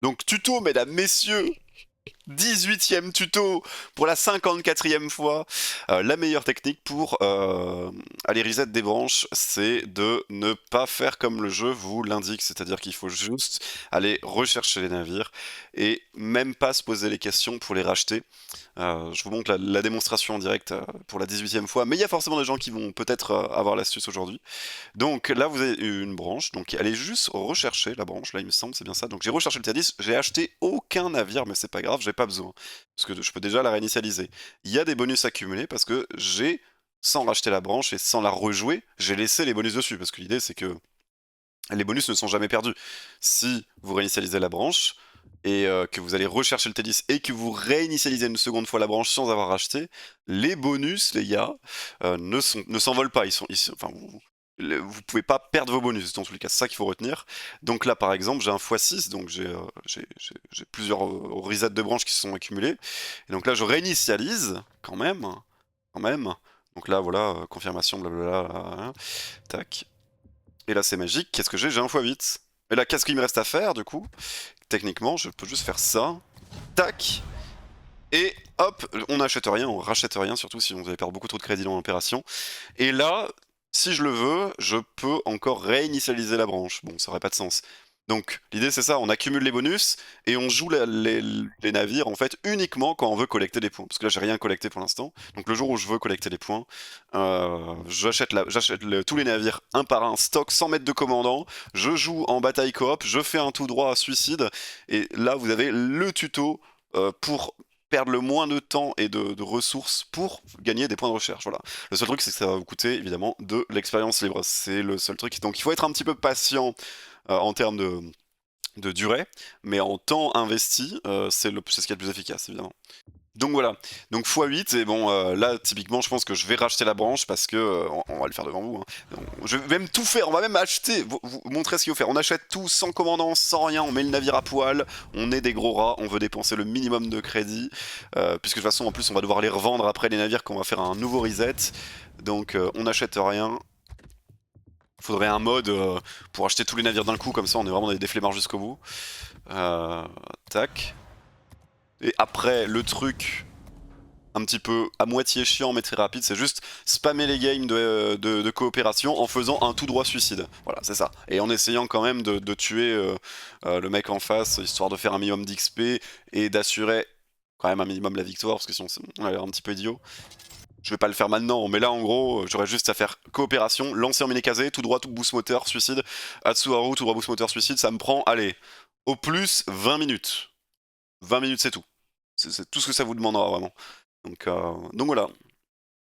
Donc tuto, mesdames, messieurs, 18e tuto pour la 54e fois. La meilleure technique pour aller reset des branches, c'est de ne pas faire comme le jeu vous l'indique, c'est-à-dire qu'il faut juste aller rechercher les navires et même pas se poser les questions pour les racheter. Je vous montre la démonstration en direct pour la 18e fois, mais il y a forcément des gens qui vont peut-être avoir l'astuce aujourd'hui. Donc là, vous avez une branche, donc allez juste rechercher la branche, là il me semble, c'est bien ça. Donc j'ai recherché le tier 10, j'ai acheté aucun navire, mais c'est pas grave, j'ai pas besoin, parce que je peux déjà la réinitialiser. Il y a des bonus accumulés parce que j'ai, sans racheter la branche et sans la rejouer, j'ai laissé les bonus dessus, parce que l'idée c'est que les bonus ne sont jamais perdus. Si vous réinitialisez la branche, et que vous allez rechercher le T10 et que vous réinitialisez une seconde fois la branche sans avoir racheté, les bonus, les gars, ne s'envolent pas. Enfin, vous pouvez pas perdre vos bonus, dans tous les cas, c'est ça qu'il faut retenir. Donc là, par exemple, j'ai un x6, donc j'ai plusieurs resets de branches qui se sont accumulés. Et donc là, je réinitialise, quand même. Donc là, voilà, confirmation, blablabla, tac. Et là, c'est magique, qu'est-ce que j'ai un x8. Et là, qu'est-ce qu'il me reste à faire, du coup? Techniquement, je peux juste faire ça, tac, et hop, on n'achète rien, on rachète rien, surtout si on avait perdu beaucoup trop de crédit dans l'opération. Et là, si je le veux, je peux encore réinitialiser la branche. Bon, ça aurait pas de sens. Donc, l'idée c'est ça, on accumule les bonus, et on joue les navires, en fait, uniquement quand on veut collecter des points. Parce que là, j'ai rien collecté pour l'instant. Donc, le jour où je veux collecter des points, j'achète tous les navires un par un, stock sans mettre de commandant, je joue en bataille coop, je fais un tout droit à suicide, et là, vous avez le tuto pour perdre le moins de temps et de ressources pour gagner des points de recherche. Voilà. Le seul truc, c'est que ça va vous coûter évidemment de l'expérience libre. C'est le seul truc. Donc il faut être un petit peu patient en termes de durée, mais en temps investi, c'est ce qu'il y a de plus efficace évidemment. Donc voilà, donc x8, et bon, là, typiquement, je pense que je vais racheter la branche parce que, on va le faire devant vous, hein. Je vais même tout faire, on va même acheter, vous montrer ce qu'il faut faire. On achète tout, sans commandant, sans rien, on met le navire à poil, on est des gros rats, on veut dépenser le minimum de crédit, puisque de toute façon, en plus, on va devoir les revendre après les navires quand on va faire un nouveau reset. Donc, on n'achète rien. Faudrait un mode pour acheter tous les navires d'un coup, comme ça on est vraiment des flemmards jusqu'au bout. Tac. Et après, le truc un petit peu à moitié chiant mais très rapide, c'est juste spammer les games de coopération en faisant un tout droit suicide. Voilà, c'est ça. Et en essayant quand même de tuer le mec en face, histoire de faire un minimum d'XP et d'assurer quand même un minimum la victoire, parce que sinon on a l'air un petit peu idiot. Je vais pas le faire maintenant, mais là en gros, j'aurais juste à faire coopération, lancer en mini-casé, tout droit, tout boost moteur, suicide, Atsuharu, tout droit, boost moteur, suicide, ça me prend, allez, au plus 20 minutes. 20 minutes c'est tout. C'est tout ce que ça vous demandera vraiment. Donc voilà.